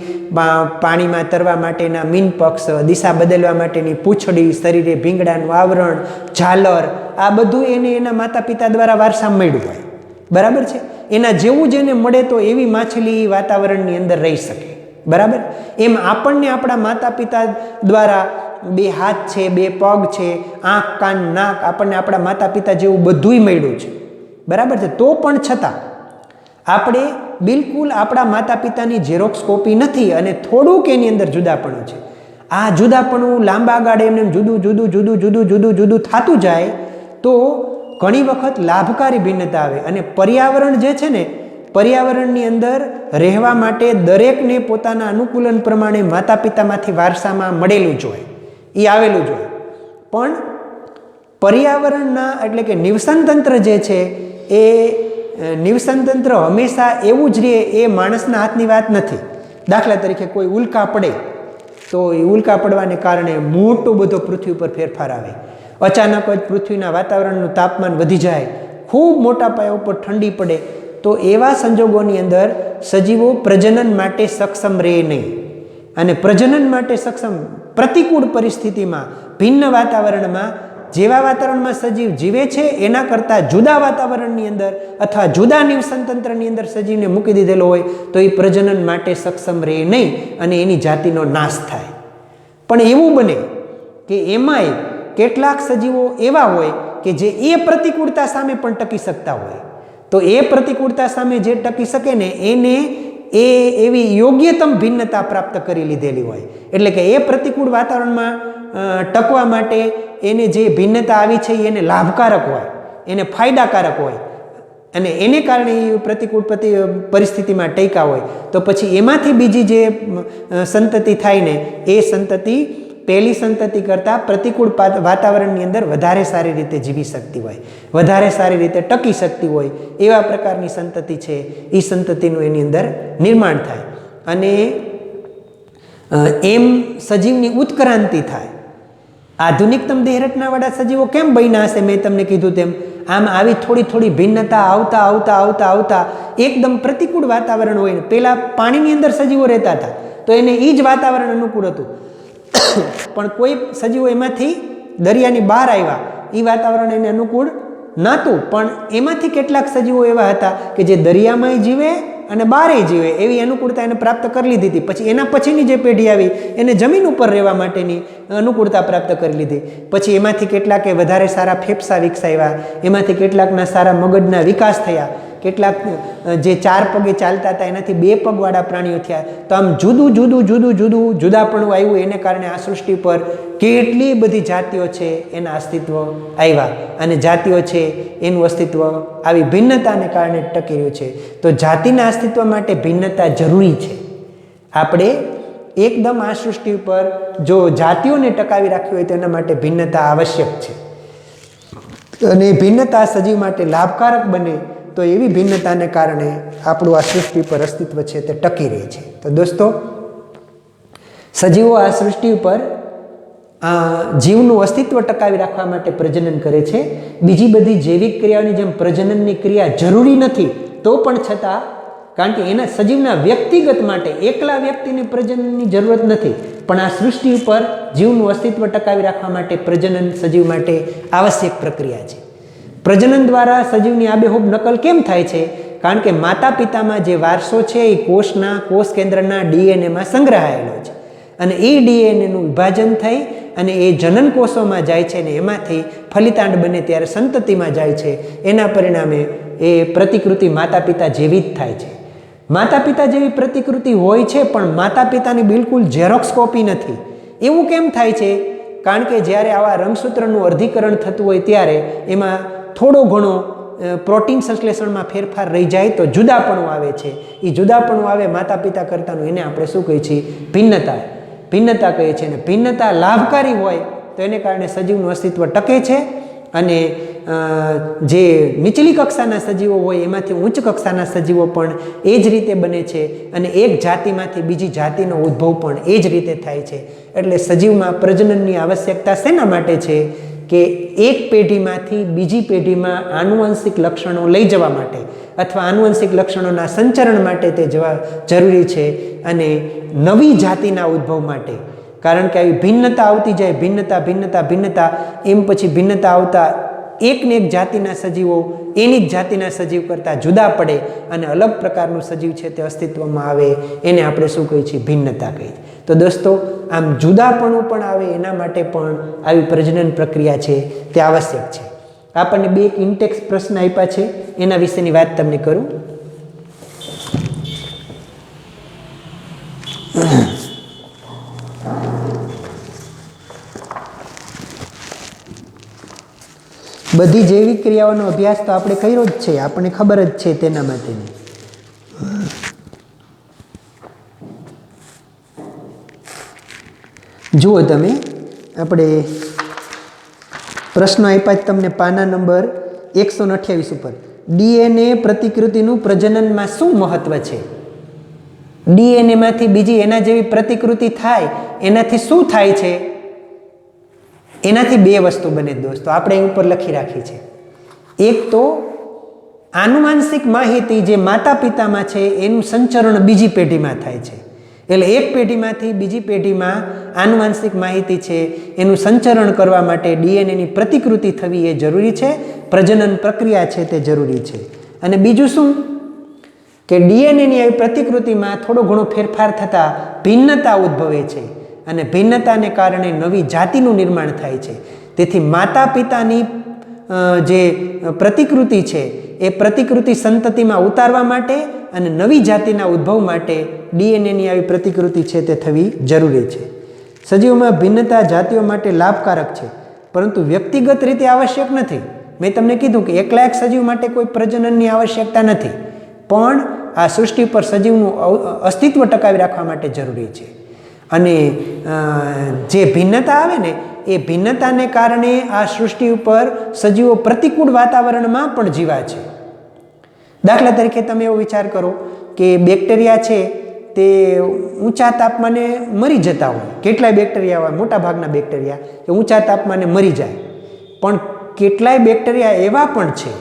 પાણીમાં તરવા માટેના મીનપક્ષ, દિશા બદલવા માટેની પૂંછડી, શરીરે ભીંગડાનું આવરણ, ઝાલર, આ બધું એને એના માતા પિતા દ્વારા વારસામાં મળ્યું હોય. બરાબર છે? એના જેવું જ એને મળે તો એવી માછલી વાતાવરણની અંદર રહી શકે. બરાબર? એમ આપણને આપણા માતા પિતા દ્વારા બે હાથ છે, બે પગ છે, આંખ, કાન, નાક, આપણને આપણા માતા પિતા જેવું બધુંય મળ્યું છે. બરાબર છે? તો પણ છતાં આપણે બિલકુલ આપણા માતા પિતાની ઝેરોક્સ કોપી નથી અને થોડુંક એની અંદર જુદાપણું છે. આ જુદાપણું લાંબા ગાળે એમને જુદું જુદું જુદું જુદું જુદું જુદું થતું જાય તો ઘણી વખત લાભકારી ભિન્નતા આવે. અને પર્યાવરણ જે છે ને, પર્યાવરણની અંદર રહેવા માટે દરેકને પોતાના અનુકૂલન પ્રમાણે માતા પિતામાંથી વારસામાં મળેલું જ હોય, એ આવેલું જ હોય. પણ પર્યાવરણના એટલે કે નિવસન તંત્ર જે છે એ નિવસન તંત્ર હંમેશા એવું જ રહે એ માણસના હાથની વાત નથી. દાખલા તરીકે કોઈ ઉલ્કા પડે તો એ ઉલ્કા પડવાને કારણે મોટો બધો પૃથ્વી ઉપર ફેરફાર આવે. અચાનક જ પૃથ્વીના વાતાવરણનું તાપમાન વધી જાય, ખૂબ મોટા પાયા ઉપર ઠંડી પડે તો એવા સંજોગોની અંદર સજીવો પ્રજનન માટે સક્ષમ રહે નહીં. અને પ્રજનન માટે સક્ષમ પ્રતિકૂળ પરિસ્થિતિમાં, ભિન્ન વાતાવરણમાં, જેવા વાતાવરણમાં સજીવ જીવે છે એના કરતાં જુદા વાતાવરણની અંદર અથવા જુદા નિવસન તંત્રની અંદર સજીવને મૂકી દીધેલો હોય તો એ પ્રજનન માટે સક્ષમ રહે નહીં અને એની જાતિનો નાશ થાય. પણ એવું બને કે એમાંય કેટલાક સજીવો એવા હોય કે જે એ પ્રતિકૂળતા સામે પણ ટકી શકતા હોય. તો એ પ્રતિકૂળતા સામે જે ટકી શકે ને એને એ એવી યોગ્યતમ ભિન્નતા પ્રાપ્ત કરી લીધેલી હોય. એટલે કે એ પ્રતિકૂળ વાતાવરણમાં ટકવા માટે એને જે ભિન્નતા આવી છે એને લાભકારક હોય, એને ફાયદાકારક હોય અને એને કારણે એ પ્રતિકૂળ પરિસ્થિતિમાં ટક્યા હોય તો પછી એમાંથી બીજી જે સંતતિ થાય ને એ સંતતિ પહેલી સંતતિ કરતાં પ્રતિકૂળ વાતાવરણની અંદર વધારે સારી રીતે જીવી શકતી હોય, વધારે સારી રીતે ટકી શકતી હોય એવા પ્રકારની સંતતિ છે એ સંતતિનું એની અંદર નિર્માણ થાય. અને એમ સજીવની ઉત્ક્રાંતિ થાય. આધુનિકતમ દેહરચનાવાળા સજીવો કેમ બન્યા હશે? મેં તમને કીધું તેમ આમ આવી થોડી થોડી ભિન્નતા આવતા આવતા આવતા આવતા એકદમ પ્રતિકૂળ વાતાવરણ હોય. પહેલાં પાણીની અંદર સજીવો રહેતા હતા તો એને એ જ વાતાવરણ અનુકૂળ હતું. પણ કોઈ સજીવો એમાંથી દરિયાની બહાર આવ્યા, એ વાતાવરણ એને અનુકૂળ નહોતું. પણ એમાંથી કેટલાક સજીવો એવા હતા કે જે દરિયામાંય જીવે અને બહારે જીવે એવી અનુકૂળતા એને પ્રાપ્ત કરી લીધી હતી. પછી એના પછીની જે પેઢી આવી એને જમીન ઉપર રહેવા માટેની અનુકૂળતા પ્રાપ્ત કરી લીધી. પછી એમાંથી કેટલાકે વધારે સારા ફેફસા વિકસાવ્યા, એમાંથી કેટલાકના સારા મગજના વિકાસ થયા, કેટલાક જે 4 પગે ચાલતા હતા એનાથી 2 પગવાળા પ્રાણીઓ થયા. તો આમ જુદું જુદું જુદું જુદું જુદાપણું આવ્યું. એને કારણે આ સૃષ્ટિ પર કેટલી બધી જાતિઓ છે એના અસ્તિત્વ આવ્યા અને જાતિઓ છે એનું અસ્તિત્વ આવી ભિન્નતાને કારણે ટકી રહ્યું છે. તો જાતિના અસ્તિત્વ માટે ભિન્નતા જરૂરી છે. આપણે એકદમ આ સૃષ્ટિ ઉપર જો જાતિઓને ટકાવી રાખવી હોય તો એના માટે ભિન્નતા આવશ્યક છે, અને ભિન્નતા સજીવ માટે લાભકારક બને તો એવી ભિન્નતાને કારણે આપણું આ સૃષ્ટિ પર અસ્તિત્વ છે તે ટકી રહે છે. તો દોસ્તો, સજીવો આ સૃષ્ટિ ઉપર જીવનું અસ્તિત્વ ટકાવી રાખવા માટે પ્રજનન કરે છે. બીજી બધી જૈવિક ક્રિયાઓની જેમ પ્રજનનની ક્રિયા જરૂરી નથી, તો પણ છતાં કારણ કે એના સજીવના વ્યક્તિગત માટે એકલા વ્યક્તિને પ્રજનનની જરૂરત નથી, પણ આ સૃષ્ટિ ઉપર જીવનું અસ્તિત્વ ટકાવી રાખવા માટે પ્રજનન સજીવ માટે આવશ્યક પ્રક્રિયા છે. પ્રજનન દ્વારા સજીવની આબેહૂબ નકલ કેમ થાય છે? કારણ કે માતા પિતામાં જે વારસો છે એ કોષ કેન્દ્રના ડીએનએમાં સંગ્રહાયેલો છે, અને એ ડીએનએનું વિભાજન થઈ અને એ જનન કોષોમાં જાય છે, ને એમાંથી ફલિતાંડ બને ત્યારે સંતતિમાં જાય છે. એના પરિણામે એ પ્રતિકૃતિ માતા પિતા જેવી જ થાય છે. માતા પિતા જેવી પ્રતિકૃતિ હોય છે, પણ માતા પિતાની બિલકુલ ઝેરોક્સ કોપી નથી. એવું કેમ થાય છે? કારણ કે જ્યારે આવા રંગસૂત્રનું અર્ધીકરણ થતું હોય ત્યારે એમાં થોડો ઘણો પ્રોટીન સંશ્લેષણમાં ફેરફાર રહી જાય તો જુદાપણું આવે છે. એ જુદાપણું આવે માતા પિતા કરતાનું, એને આપણે શું કહીએ છીએ? ભિન્નતા કહીએ છીએ. અને ભિન્નતા લાભકારી હોય તો એને કારણે સજીવનું અસ્તિત્વ ટકે છે, અને જે નીચલી કક્ષાના સજીવો હોય એમાંથી ઉચ્ચ કક્ષાના સજીવો પણ એ જ રીતે બને છે, અને એક જાતિમાંથી બીજી જાતિનો ઉદ્ભવ પણ એ જ રીતે થાય છે. એટલે સજીવમાં પ્રજનનની આવશ્યકતા શેના માટે છે? કે એક પેઢીમાંથી બીજી પેઢીમાં આનુવંશિક લક્ષણો લઈ જવા માટે અથવા આનુવંશિક લક્ષણોના સંચરણ માટે તે જરૂરી છે, અને નવી જાતિના ઉદ્ભવ માટે. કારણ કે આવી ભિન્નતા આવતી જાય, ભિન્નતા એમ પછી ભિન્નતા આવતા એકને એક જાતિના સજીવો એની જ જાતિના સજીવ કરતાં જુદા પડે અને અલગ પ્રકારનું સજીવ છે તે અસ્તિત્વમાં આવે, એને આપણે શું કહીએ છીએ? ભિન્નતા કહીએ. તો દોસ્તો, આમ જુદાપણું પણ આવે એના માટે પણ આવી પ્રજનન પ્રક્રિયા છે તે આવશ્યક છે. આપણને બે એક ઇન્ટેક્સ પ્રશ્ન આપ્યા છે, એના વિશેની વાત તમને કરું. બધી જૈવિક ક્રિયાઓનો અભ્યાસ તો આપણે કર્યો જ છે, આપણને ખબર જ છે તેના માટેની. જુઓ તમે, આપણે પ્રશ્નો આપ્યા જ તમને પાના નંબર 128 ઉપર. ડીએનએ પ્રતિકૃતિનું પ્રજનનમાં શું મહત્વ છે? ડીએનએમાંથી બીજી એના જેવી પ્રતિકૃતિ થાય એનાથી શું થાય છે? એનાથી બે વસ્તુ બને દોસ્તો, આપણે અહીં ઉપર લખી રાખી છે. એક તો આનુવાંશિક માહિતી જે માતા પિતામાં છે એનું સંચરણ બીજી પેઢીમાં થાય છે. એટલે એક પેઢીમાંથી બીજી પેઢીમાં આનુવાંશિક માહિતી છે એનું સંચરણ કરવા માટે ડીએનએની પ્રતિકૃતિ થવી એ જરૂરી છે, પ્રજનન પ્રક્રિયા છે તે જરૂરી છે. અને બીજું શું? કે ડીએનએની આવી પ્રતિકૃતિમાં થોડો ઘણો ફેરફાર થતાં ભિન્નતા ઉદ્ભવે છે, અને ભિન્નતાને કારણે નવી જાતિનું નિર્માણ થાય છે. તેથી માતા પિતાની જે પ્રતિકૃતિ છે એ પ્રતિકૃતિ સંતતિમાં ઉતારવા માટે અને નવી જાતિના ઉદ્ભવ માટે ડીએનએની આવી પ્રતિકૃતિ છે તે થવી જરૂરી છે. સજીવોમાં ભિન્નતા જાતિઓ માટે લાભકારક છે, પરંતુ વ્યક્તિગત રીતે આવશ્યક નથી. મેં તમને કીધું કે એકલા એક સજીવ માટે કોઈ પ્રજનનની આવશ્યકતા નથી, પણ આ સૃષ્ટિ પર સજીવનું અસ્તિત્વ ટકાવી રાખવા માટે જરૂરી છે. અને જે ભિન્નતા આવે ને એ ભિન્નતાને કારણે આ સૃષ્ટિ ઉપર સજીવો પ્રતિકૂળ વાતાવરણમાં પણ જીવા છે. દાખલા તરીકે તમે એવો વિચાર કરો કે બેક્ટેરિયા છે તે ઊંચા તાપમાને મરી જતા હોય. કેટલાય બેક્ટેરિયા હોય, મોટા ભાગના બેક્ટેરિયા એ ઊંચા તાપમાને મરી જાય, પણ કેટલાય બેક્ટેરિયા એવા પણ છે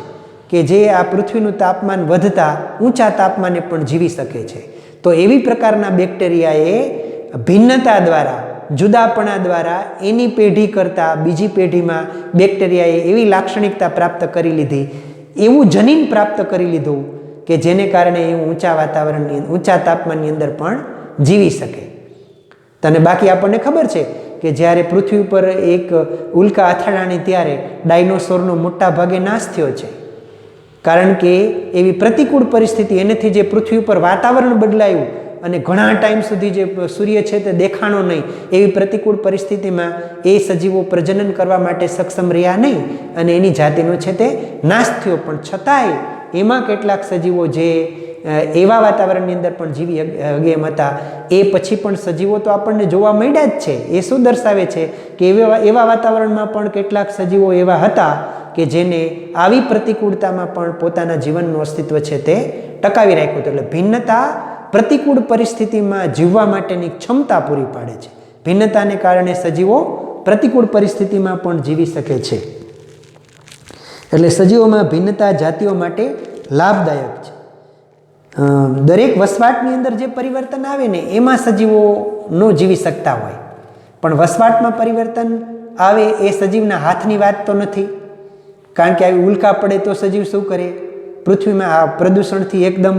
કે જે આ પૃથ્વીનું તાપમાન વધતા ઊંચા તાપમાને પણ જીવી શકે છે. તો એવી પ્રકારના બેક્ટેરિયાએ ભિન્નતા દ્વારા, જુદાપણા દ્વારા એની પેઢી કરતાં બીજી પેઢીમાં બેક્ટેરિયાએ એવી લાક્ષણિકતા પ્રાપ્ત કરી લીધી, એવું જનીન પ્રાપ્ત કરી લીધું કે જેને કારણે એ ઊંચા વાતાવરણની, ઊંચા તાપમાનની અંદર પણ જીવી શકે. તને બાકી આપણને ખબર છે કે જ્યારે પૃથ્વી ઉપર એક ઉલ્કા અથડાણી ત્યારે ડાયનોસોરનો મોટા ભાગે નાશ થયો છે, કારણ કે એવી પ્રતિકૂળ પરિસ્થિતિ, એનાથી જે પૃથ્વી ઉપર વાતાવરણ બદલાયું અને ઘણા ટાઈમ સુધી જે સૂર્ય છે તે દેખાણો નહીં, એવી પ્રતિકૂળ પરિસ્થિતિમાં એ સજીવો પ્રજનન કરવા માટે સક્ષમ રહ્યા નહીં અને એની જાતિનો છે તે નાશ થયો. પણ છતાંય એમાં કેટલાક સજીવો જે એવા વાતાવરણની અંદર પણ જીવી હગે એમ હતા. એ પછી પણ સજીવો તો આપણને જોવા મળ્યા જ છે. એ શું દર્શાવે છે કે એવા વાતાવરણમાં પણ કેટલાક સજીવો એવા હતા કે જેને આવી પ્રતિકૂળતામાં પણ પોતાના જીવનનું અસ્તિત્વ છે તે ટકાવી રાખ્યું હતું. એટલે ભિન્નતા પ્રતિકૂળ પરિસ્થિતિમાં જીવવા માટેની ક્ષમતા પૂરી પાડે છે. ભિન્નતાને કારણે સજીવો પ્રતિકૂળ પરિસ્થિતિમાં પણ જીવી શકે છે. એટલે સજીવોમાં ભિન્નતા જાતિઓ માટે લાભદાયક છે. દરેક વસવાટની અંદર જે પરિવર્તન આવે ને એમાં સજીવો ન જીવી શકતા હોય, પણ વસવાટમાં પરિવર્તન આવે એ સજીવના હાથની વાત તો નથી. કારણ કે આવી ઉલ્કા પડે તો સજીવ શું કરે? પૃથ્વીમાં આ પ્રદૂષણથી એકદમ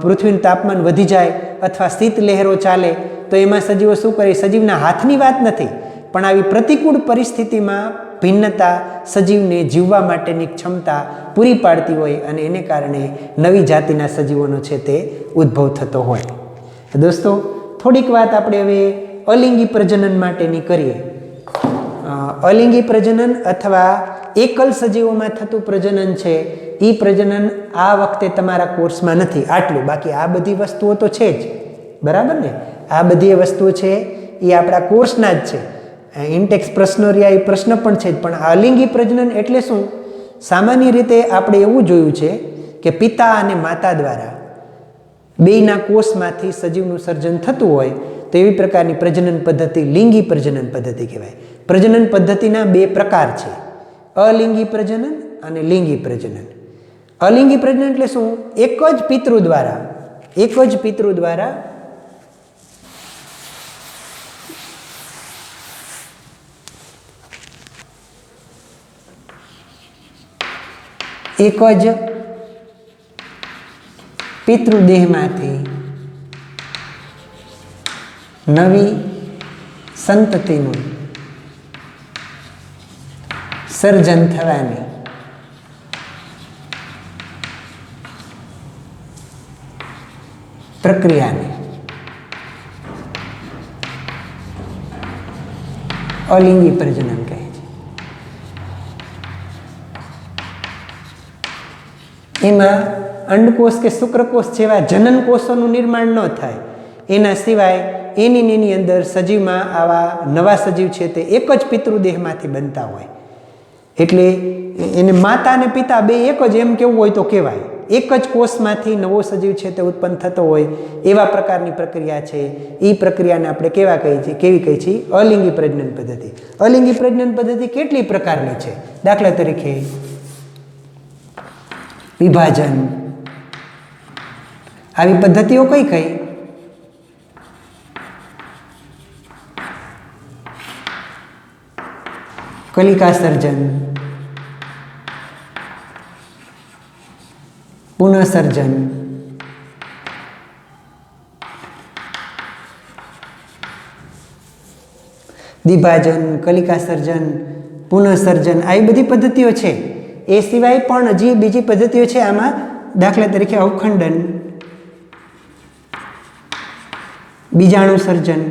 પૃથ્વીનું તાપમાન વધી જાય અથવા શીત લહેરો ચાલે તો એમાં સજીવો શું કરે? સજીવના હાથની વાત નથી, પણ આવી પ્રતિકૂળ પરિસ્થિતિમાં ભિન્નતા સજીવને જીવવા માટેની ક્ષમતા પૂરી પાડતી હોય અને એને કારણે નવી જાતિના સજીવોનો છે તે ઉદ્ભવ થતો હોય. દોસ્તો, થોડીક વાત આપણે હવે અલિંગી પ્રજનન માટેની કરીએ. અલિંગી પ્રજનન અથવા એકલ સજીવોમાં થતું પ્રજનન છે એ પ્રજનન આ વખતે તમારા કોર્સમાં નથી. આટલું. બાકી આ બધી વસ્તુઓ તો છે જ, બરાબર ને? આ બધી વસ્તુઓ છે એ આપણા કોર્સના જ છે. ઇન્ટેક્સ પ્રશ્નો રહ્યા એ પ્રશ્ન પણ છે જ. પણ અલિંગી પ્રજનન એટલે શું? સામાન્ય રીતે આપણે એવું જોયું છે કે પિતા અને માતા દ્વારા બેયના કોષમાંથી સજીવનું સર્જન થતું હોય તો એવી પ્રકારની પ્રજનન પદ્ધતિ લિંગી પ્રજનન પદ્ધતિ કહેવાય. પ્રજનન પદ્ધતિના બે પ્રકાર છે, અલિંગી પ્રજનન અને લિંગી પ્રજનન. અલિંગી પ્રજનન એટલે શું? એક જ પિતૃ દ્વારા એક જ પિતૃદેહમાંથી નવી સંતતિનું સર્જન થવાની પ્રક્રિયાને અલિંગી પ્રજનન કહે છે. એમાં અંડકોષ કે શુક્રકોષ જેવા જનન કોષોનું નિર્માણ ન થાય. એના સિવાય એની અંદર સજીવમાં આવા નવા સજીવ છે તે એક જ પિતૃદેહમાંથી બનતા હોય. એટલે એને માતા અને પિતા બે એક જ એમ કેવું હોય તો કહેવાય. એક જ કોષમાંથી નવો સજીવ છે તે ઉત્પન્ન થતો હોય એવા પ્રકારની પ્રક્રિયા છે. એ પ્રક્રિયાને આપણે કેવી કહીએ છીએ? અલિંગી પ્રજનન પદ્ધતિ. અલિંગી પ્રજનન પદ્ધતિ કેટલી પ્રકારની છે? દાખલા તરીકે વિભાજન. આવી પદ્ધતિઓ કઈ? કલિકા સર્જન, પુનઃસર્જન, દ્વિભાજન, કલિકા સર્જન, પુનઃસર્જન, આવી બધી પદ્ધતિઓ છે. એ સિવાય પણ હજી બીજી પદ્ધતિઓ છે આમાં. દાખલા તરીકે અવખંડન, બીજાણુ સર્જન,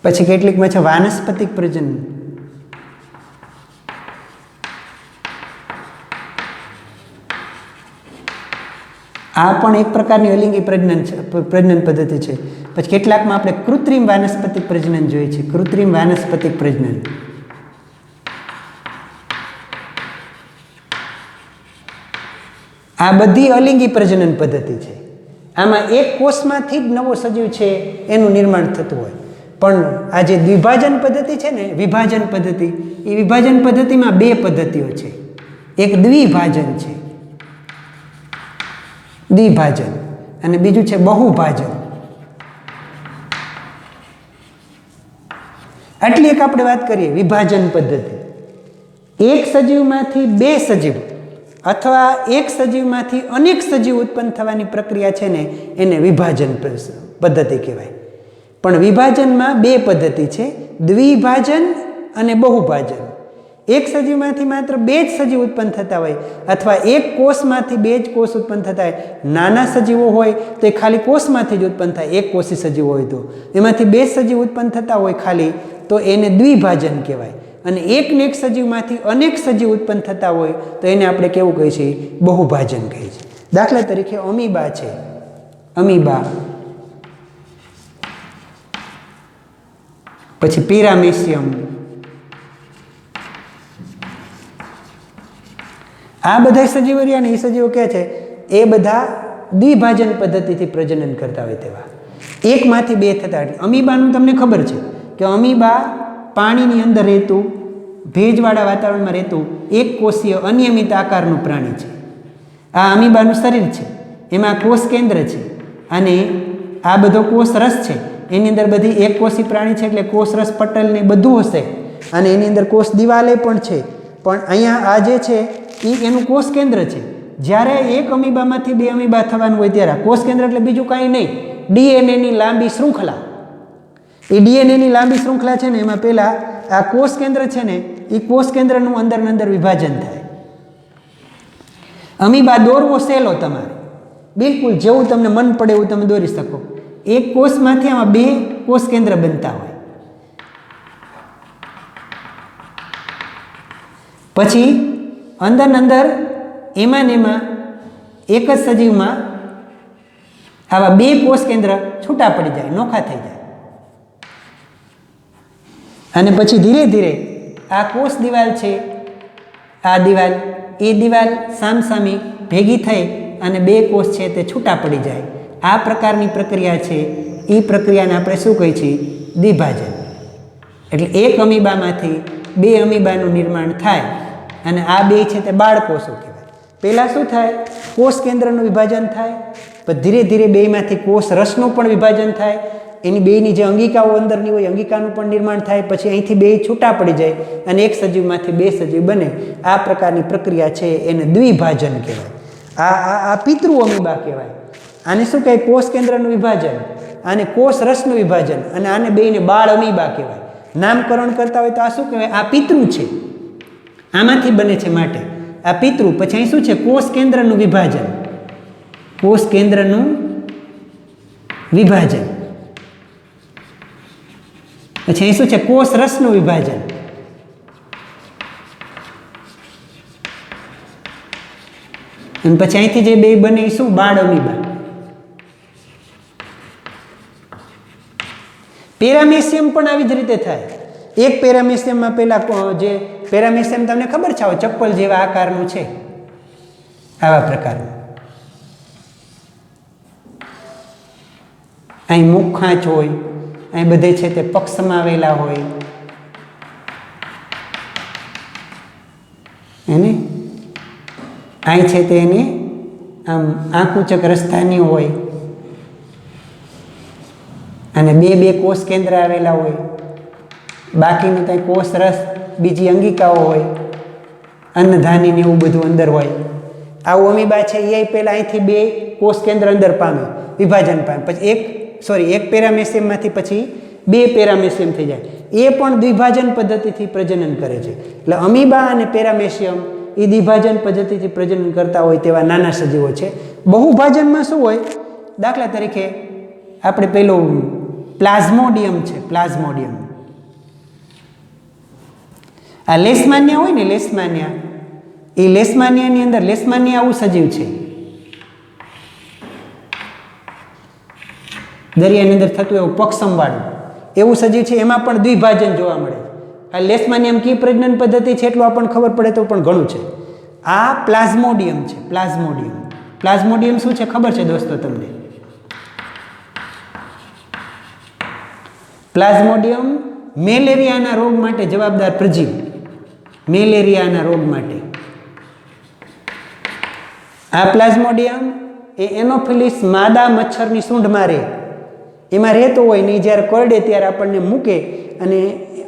પછી કેટલીકમાં છે વાનસ્પતિક પ્રજનન. આ પણ એક પ્રકારની અલિંગી પ્રજનન પદ્ધતિ છે. પછી કેટલાકમાં આપણે કૃત્રિમ વાનસ્પતિક પ્રજનન જોઈએ છે. કૃત્રિમ વાનસ્પતિક પ્રજનન. આ બધી અલિંગી પ્રજનન પદ્ધતિ છે. આમાં એક કોષમાંથી જ નવો સજીવ છે એનું નિર્માણ થતું હોય. પણ આ જે દ્વિભાજન પદ્ધતિ છે ને, વિભાજન પદ્ધતિ, એ વિભાજન પદ્ધતિમાં બે પદ્ધતિઓ છે. એક દ્વિભાજન છે, દ્વિભાજન, અને બીજું છે બહુભાજન. આટલી એક આપણે વાત કરીએ વિભાજન પદ્ધતિ. એક સજીવમાંથી બે સજીવ અથવા એક સજીવમાંથી અનેક સજીવ ઉત્પન્ન થવાની પ્રક્રિયા છે ને એને વિભાજન પદ્ધતિ કહેવાય. પણ વિભાજનમાં બે પદ્ધતિ છે, દ્વિભાજન અને બહુભાજન. એક સજીવમાંથી માત્ર બે જ સજીવ ઉત્પન્ન થતા હોય અથવા એક કોષમાંથી બે જ કોષ ઉત્પન્ન થતા હોય. નાના સજીવો હોય તો એ ખાલી કોષમાંથી જ ઉત્પન્ન થાય. એક કોષી સજીવો હોય તો એમાંથી બે સજીવ ઉત્પન્ન થતા હોય ખાલી, તો એને દ્વિભાજન કહેવાય. અને એકને એક સજીવમાંથી અનેક સજીવ ઉત્પન્ન થતા હોય તો એને આપણે કેવું કહીએ છીએ? બહુભાજન કહીએ છીએ. દાખલા તરીકે અમીબા છે, અમીબા, પછી પેરામેસિયમ, આ બધા સજીવો રહ્યા ને એ સજીવો કે છે એ બધા દ્વિભાજન પદ્ધતિથી પ્રજનન કરતા હોય તેવા, એકમાંથી બે થતા. એટલે અમીબાનું તમને ખબર છે કે અમીબા પાણીની અંદર રહેતું, ભેજવાળા વાતાવરણમાં રહેતું એક કોષીય અનિયમિત આકારનું પ્રાણી છે. આ અમીબાનું શરીર છે, એમાં કોષ કેન્દ્ર છે અને આ બધો કોષ રસ છે. એની અંદર બધી એક કોષી પ્રાણી છે એટલે કોષ રસ પટલ ને બધું હશે અને એની અંદર કોષ દિવાલે પણ છે. પણ અહીંયા આ જે છે એ એનું કોષ કેન્દ્ર છે. જ્યારે એક અમીબામાંથી બે અમીબા થવાનું હોય ત્યારે કોષ કેન્દ્ર એટલે બીજું કાંઈ નહીં, ડીએનએની લાંબી શૃંખલા. એ ડીએનએની લાંબી શૃંખલા છે ને એમાં પહેલાં આ કોષ કેન્દ્ર છે ને એ કોષ કેન્દ્રનું અંદર વિભાજન થાય. અમીબા દોરવો સહેલો તમારે, બિલકુલ જેવું તમને મન પડે એવું તમે દોરી શકો. એક કોષમાંથી આમાં બે કોષ કેન્દ્ર બનતા હોય. પછી અંદર એમાં ને એમાં એક જ સજીવમાં આવા બે કોષ કેન્દ્ર છૂટા પડી જાય, નોખા થઈ જાય. અને પછી ધીરે ધીરે આ કોષ દિવાલ છે, આ દિવાલ એ દિવાલ સામસામી ભેગી થઈ અને બે કોષ છે તે છૂટા પડી જાય. આ પ્રકારની પ્રક્રિયા છે એ પ્રક્રિયાને આપણે શું કહીએ છીએ? દ્વિભાજન. એટલે એક અમીબામાંથી બે અમીબાનું નિર્માણ થાય અને આ બે છે તે બાળકોષો કહેવાય. પહેલાં શું થાય? કોષ કેન્દ્રનું વિભાજન થાય, પછી ધીરે ધીરે બેમાંથી કોષ રસનું પણ વિભાજન થાય, એની બેની જે અંગિકાઓ અંદરની હોય અંગિકાનું પણ નિર્માણ થાય, પછી અહીંથી બે છૂટા પડી જાય અને એક સજીવમાંથી બે સજીવ બને. આ પ્રકારની પ્રક્રિયા છે એને દ્વિભાજન કહેવાય. આ પિતૃ અમીબા કહેવાય. આને શું કહે? કોષ કેન્દ્રનું વિભાજન, આને કોષ રસનું વિભાજન, અને આને બેને બાળ અમીબા કહેવાય. નામકરણ કરતા હોય તો આ શું કહેવાય? આ પિતૃ છે, આમાંથી બને છે માટે આ પિતૃ. પછી અહીં શું છે? કોષ કેન્દ્રનું વિભાજન, કોષ કેન્દ્રનું વિભાજન. પછી અહીં શું છે? કોષ રસનું વિભાજન. અને પછી અહીંથી જે બે બને એ શું? બાળ અમીબા. પેરામેસિયમ પણ આવી જ રીતે થાય. એક પેરામેસિયમમાં પહેલા જે પેરામેસિયમ તમને ખબર છે ચપ્પલ જેવા આકારનું છે, આવા પ્રકારનું. અહીં મુખ ખાંચ હોય, અહીં બધે છે તે પક્ષમાં આવેલા હોય એને, અહીં છે તે એને આમ આંકુચક રસ્તાની હોય અને બે કોષ કેન્દ્ર આવેલા હોય. બાકીનું ત્યાં કોષ રસ, બીજી અંગિકાઓ હોય, અન્નધાની ને એવું બધું અંદર હોય. આવું અમીબા છે એ પહેલાં અહીંથી બે કોષ કેન્દ્ર અંદર પામે, વિભાજન પામે. પછી એક પેરામેસિયમમાંથી પછી બે પેરામેસિયમ થઈ જાય. એ પણ દ્વિભાજન પદ્ધતિથી પ્રજનન કરે છે. એટલે અમીબા અને પેરામેસિયમ એ દ્વિભાજન પદ્ધતિથી પ્રજનન કરતા હોય તેવા નાના સજીવો છે. બહુભાજનમાં શું હોય? દાખલા તરીકે આપણે પેલું પ્લાઝ્મોડિયમ છે, પ્લાઝ્મોડિયમ. આ લેશમાનિયા હોય ને, લેશમાનિયા, એ લેશમાનિયાની અંદર લેશમાનિયા આવું સજીવ છે, દરિયાની અંદર થતું એવું પક્ષમવાળું એવું સજીવ છે. એમાં પણ દ્વિભાજન જોવા મળે. આ લેશમાનિયમ કી પ્રજનન પદ્ધતિ છે એટલું આપણને ખબર પડે તો પણ ઘણું છે. આ પ્લાઝ્મોડિયમ છે, પ્લાઝ્મોડિયમ. પ્લાઝ્મોડિયમ શું છે ખબર છે દોસ્તો તમને? પ્લાઝ્મોડિયમ મેલેરિયાના રોગ માટે જવાબદાર પ્રજીવ, મેલેરિયાના રોગ માટે. આ પ્લાઝ્મોડિયમ એ એનોફિલિસ માદા મચ્છરની સૂંઢમાં રહે, એમાં રહેતો હોય ને જ્યારે કરડે ત્યારે આપણને મૂકે અને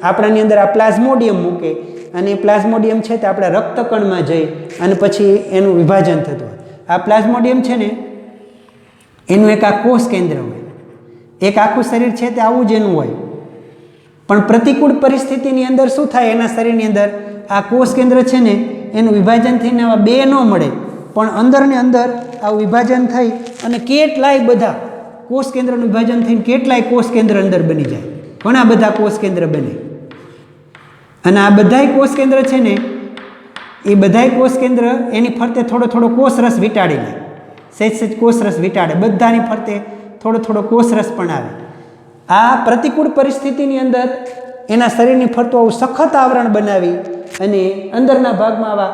આપણાની અંદર આ પ્લાઝ્મોડિયમ મૂકે અને પ્લાઝ્મોડિયમ છે તે આપણા રક્તકણમાં જઈ અને પછી એનું વિભાજન થતું હોય. આ પ્લાઝ્મોડિયમ છે ને એનું એક આ કોષ કેન્દ્ર હોય, એક આખું શરીર છે તે આવું જ એનું હોય. પણ પ્રતિકૂળ પરિસ્થિતિની અંદર શું થાય? એના શરીરની અંદર આ કોષ કેન્દ્ર છે ને એનું વિભાજન થઈને આવા બે ન મળે, પણ અંદરને અંદર આવું વિભાજન થઈ અને કેટલાય બધા કોષ કેન્દ્રનું વિભાજન થઈને કેટલાય કોષ કેન્દ્ર અંદર બની જાય, ઘણા બધા કોષ કેન્દ્ર બને. અને આ બધાય કોષ કેન્દ્ર છે ને એ બધાય કોષ કેન્દ્ર એની ફરતે થોડો થોડો કોષ રસ વીંટાળી લે, સહેજ કોષ રસ વીંટાળે, બધાની ફરતે થોડો થોડો કોષ રસ પણ આવે. આ પ્રતિકૂળ પરિસ્થિતિની અંદર એના શરીરની ફરતું આવું સખત આવરણ બનાવી અને અંદરના ભાગમાં આવા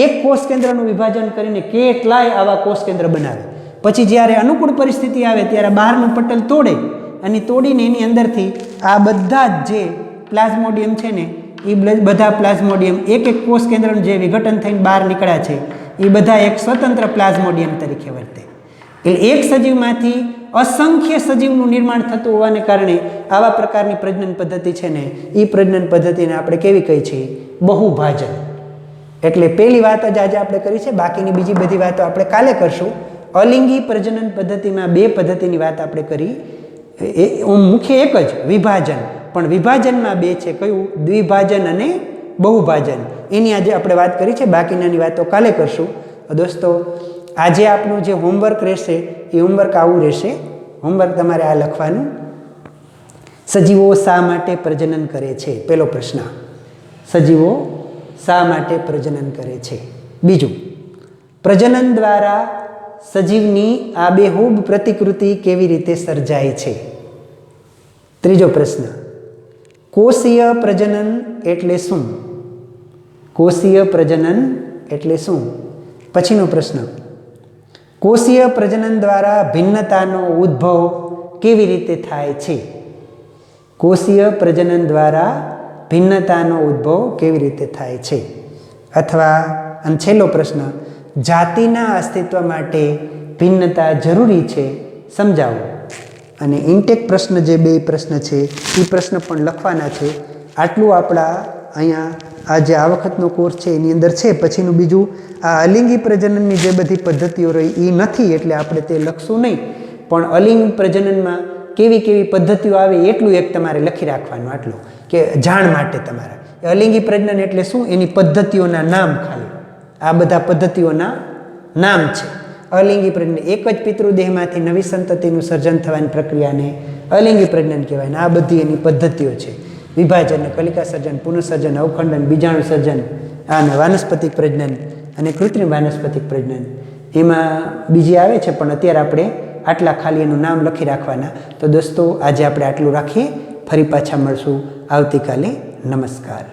એક કોષ કેન્દ્રનું વિભાજન કરીને કેટલાય આવા કોષ કેન્દ્ર બનાવે. પછી જ્યારે અનુકૂળ પરિસ્થિતિ આવે ત્યારે બહારનું પટલ તોડે અને તોડીને એની અંદરથી આ બધા જ જે પ્લાઝ્મોડિયમ છે ને એ બધા પ્લાઝ્મોડિયમ એક એક કોષ કેન્દ્રનું જે વિઘટન થઈને બહાર નીકળ્યા છે એ બધા એક સ્વતંત્ર પ્લાઝ્મોડિયમ તરીકે વર્તે. એટલે એક સજીવમાંથી અસંખ્ય સજીવનું નિર્માણ થતું હોવાને કારણે આવા પ્રકારની પ્રજનન પદ્ધતિ છે ને એ પ્રજનન પદ્ધતિને આપણે કેવી કહી છીએ? બહુભાજન. એટલે પહેલી વાત જ આજે આપણે કરી છે, બાકીની બીજી બધી વાતો આપણે કાલે કરશું. અલિંગી પ્રજનન પદ્ધતિમાં બે પદ્ધતિની વાત આપણે કરી, મુખ્ય એક જ વિભાજન, પણ વિભાજનમાં બે છે, કયું? દ્વિભાજન અને બહુભાજન. એની આજે આપણે વાત કરી છે, બાકીનાની વાતો કાલે કરશું. દોસ્તો, આજે આપનું જે હોમવર્ક રહેશે એ હોમવર્ક આવું રહેશે. હોમવર્ક તમારે આ લખવાનું, સજીવો શા માટે પ્રજનન કરે છે? પહેલો પ્રશ્ન, સજીવો શા માટે પ્રજનન કરે છે? બીજું, પ્રજનન દ્વારા સજીવની આબેહૂબ પ્રતિકૃતિ કેવી રીતે સર્જાય છે? ત્રીજો પ્રશ્ન, કોષીય પ્રજનન એટલે શું? કોષીય પ્રજનન એટલે શું? પછીનો પ્રશ્ન, કોષીય પ્રજનન દ્વારા ભિન્નતાનો ઉદ્ભવ કેવી રીતે થાય છે? કોષીય પ્રજનન દ્વારા ભિન્નતાનો ઉદ્ભવ કેવી રીતે થાય છે? અથવા અને છેલ્લો પ્રશ્ન, જાતિના અસ્તિત્વ માટે ભિન્નતા જરૂરી છે, સમજાવો. અને ઇન્ટેક પ્રશ્ન જે બે પ્રશ્ન છે એ પ્રશ્ન પણ લખવાના છે. આટલું આપણા અહીંયા આ જે આ વખતનો કોર્સ છે એની અંદર છે. પછીનું બીજું આ અલિંગી પ્રજનનની જે બધી પદ્ધતિઓ રહી એ નથી, એટલે આપણે તે લખશું નહીં. પણ અલિંગ પ્રજનનમાં કેવી કેવી પદ્ધતિઓ આવે એટલું એક તમારે લખી રાખવાનું, આટલું કે જાણ માટે તમારે. અલિંગી પ્રજનન એટલે શું? એની પદ્ધતિઓના નામ, ખાલી આ બધા પદ્ધતિઓના નામ છે. અલિંગી પ્રજનન, એક જ પિતૃદેહમાંથી નવી સંતતિનું સર્જન થવાની પ્રક્રિયાને અલિંગી પ્રજનન કહેવાય. ને આ બધી એની પદ્ધતિઓ છે: વિભાજન, કલિકા સર્જન, પુનઃસર્જન, અવખંડન, બીજાણુ સર્જન, અને વાનસ્પતિક પ્રજનન અને કૃત્રિમ વાનસ્પતિક પ્રજનન. એમાં બીજી આવે છે, પણ અત્યારે આપણે આટલા ખાલી એનું નામ લખી રાખવાના. તો દોસ્તો, આજે આપણે આટલું રાખીએ, ફરી પાછા મળશું આવતીકાલે. નમસ્કાર.